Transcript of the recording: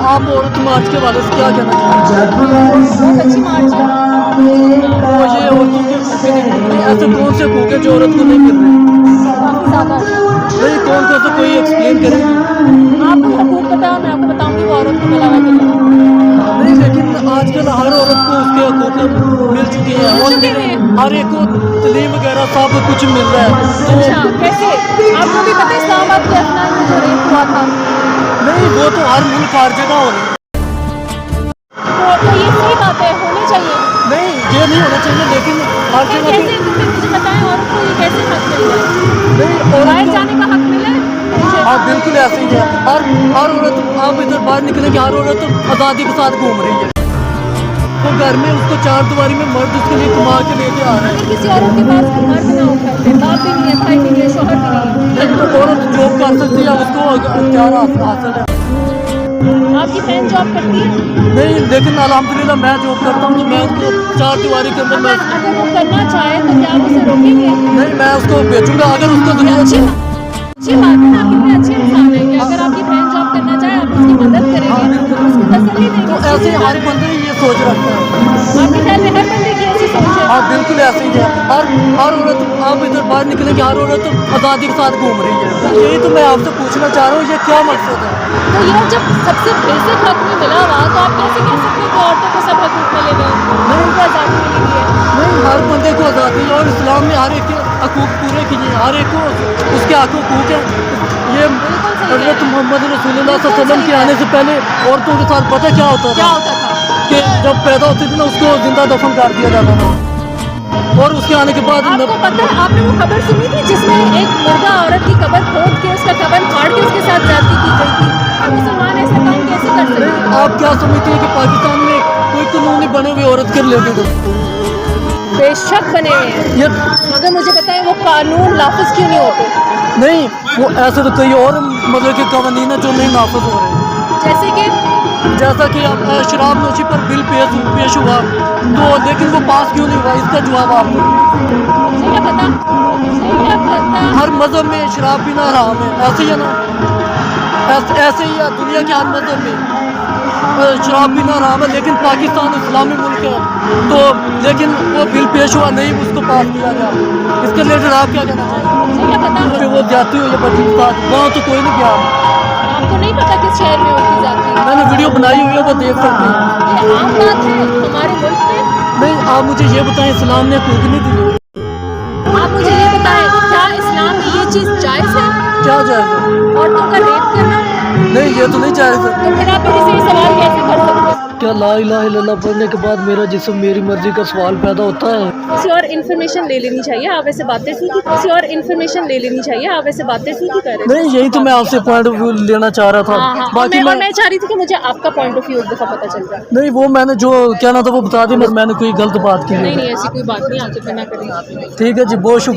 आप औरत मार्च के बारे में क्या कहना चाहेंगे? बहुत अच्छी मार्च है। तो ये औरतों के ऐसे कौन से हकूक है जो औरत को नहीं मिल रहे? काफ़ी ज़्यादा। नहीं, कौन कौन से कोई एक्सप्लेन करेंगे? आपको हकूक पता है, मैं आपको बताऊंगी वो औरत को मिला है कि नहीं। नहीं, लेकिन आजकल हर औरत को उसके हकूक मिल चुके हैं और चुके हैं। हर एक को तलीम वगैरह सब कुछ मिल रहा है। अच्छा, कैसे? आपको भी पता है इस्लामाबाद के अफनान में जो रेप हुआ था, नहीं, वो तो हर मुल्क हर जगह हो रहा है। तो ये सही बात है, होने चाहिए। नहीं, ये नहीं होना चाहिए, लेकिन हर फिर जगह कैसे, फिर मुझे बताएं औरत को ये कैसे हक मिल रहा है? नहीं, बाहर औरत जाने का हक मिला है मुझे? हाँ बिल्कुल ऐसे ही है। हर औरत, आप इधर बाहर निकलेंगे, हर औरत आज़ादी के साथ घूम रही है। वो घर में उसको चार दीवारी में मर्द उसके लिए कमा के लेके आ रहे हैं। अगर किसी औरत के पास कोई मर्द ना हो, घर पे बाप भी नहीं है, भाई भी नहीं है, शौहर भी नहीं है, लेकिन तो औरत जॉब कर सकती है, उसको अख्तियार हासिल है। आपकी बहन जॉब करती है? नहीं, लेकिन अल्हम्दुलिल्लाह मैं जॉब करता हूँ, तो मैं उसको चार दीवारी के अंदर अगर वो करना चाहे तो क्या आप उसे रोकेंगे? नहीं, मैं उसको भेजूंगा अगर उसको ये जरूरत अच्छी है। अच्छी बात है ना, कितने अच्छे इंसान है कि अगर आपकी बहन जॉब करना चाहे आप उसकी मदद करेंगे, उसको तसल्ली देंगे। तो ऐसे ही हर बंदे ये सोच रखता है। आपके ख्याल में हर बंदे की ऐसी सोच है? हाँ बिल्कुल ऐसे ही है। हर औरत, आप इधर बाहर निकलेंगे, हर औरत आज़ादी के साथ घूम रही है। तो यही तो मैं आपसे पूछना चाह रहा हूँ, ये क्या मकसद है? तो ये जब सबसे बेसिक हक नहीं मिला हुआ तो आप कैसे कह सकते हो कि औरतों को सब हकूक मिले हुए हैं, उनको आज़ादी मिली हुई है? नहीं, हर बंदे को आज़ादी है और इस्लाम ने हर एक के हकूक पूरे किए हैं, हर एक को उसके हकूक है। ये बिल्कुल सही है। हज़रत मोहम्मद रसूलुल्लाह बिल्कुल सल्लल्लाहु अलैहि वसल्लम सही के है। आने से पहले औरतों के साथ पता क्या होता क्या था? होता था? कि जब पैदा होती थी ना, उसको जिंदा दफन कर दिया जाता था। और उसके आने के बाद आपको पता है, आपने वो खबर सुनी थी जिसमें एक मुर्दा औरत की कब्र खोद के उसका कफन फाड़ के उसके साथ ज्यादती की गई थी? तो मुसलमान ऐसा काम कैसे कर सकते हैं? आप क्या समझते हैं कि पाकिस्तान में कोई कानून नहीं बने हुए औरत के रिलेटेड? बेशक बने हुए हैं, ये मगर मुझे बताएं वो कानून नाफिज क्यों नहीं होते? नहीं, वो ऐसे तो कई और मतलब के कानून है जो नहीं नाफिज हो रहे हैं। जैसे कि जैसा कि अब शराब नोशी पर बिल पेश हुआ, तो लेकिन वो पास क्यों नहीं हुआ, इसका जवाब आप दो। मुझे क्या पता, मुझे क्या पता। हर मज़हब में शराब पीना हराम है, ऐसे ही है ना? ऐसे ही है दुनिया के हर मज़हब में शराब पीना हराम है, लेकिन पाकिस्तान इस्लामी मुल्क है, तो लेकिन वो बिल पेश हुआ नहीं, उसको पास किया गया। इसके रिलेटेड आप क्या कहना चाहेंगे? मुझे क्या पता, फिर वो जाती हुई है बच्ची के साथ, वहाँ तो कोई नहीं गया। आपको नहीं पता किस शहर में होती जाती है? मैंने वीडियो बनाई हुई है, वो देख सकते हैं। ये आम बात है हमारे मुल्क में। नहीं, आप मुझे ये बताएं, इस्लाम ने हकूक नहीं दिए? आप मुझे ये बताएं, क्या इस्लाम में ये चीज़ जायज़ है, क्या जायज़ है? औरतों का रेप करना? नहीं, ये तो नहीं जायज़ है। तो फिर आप मेरे से ये सवाल कैसे कर सकते हैं? क्या ला इलाहा इल्लल्लाह पढ़ने के बाद मेरा जिस्म मेरी मर्जी का सवाल पैदा होता है? किसी और इन्फॉर्मेशन ले लेनी चाहिए, आप ऐसे बातें ठीक ही, किसी और इन्फॉर्मेशन ले लेनी चाहिए, आप ऐसे बातें ठीक ही कर रहे थे। नहीं, यही तो मैं आपसे पॉइंट ऑफ व्यू लेना चाह रहा था। हाँ, बाकी और मैं चाह रही थी कि मुझे आपका पॉइंट ऑफ व्यू एक दफ़ा पता चल जाए। नहीं, वो मैंने जो कहना था वो बता दिया, मैंने कोई गलत बात की नहीं नहीं। नहीं, ऐसी कोई बात नहीं, आगे पे ना करें। ठीक है जी, बहुत शुक्रिया।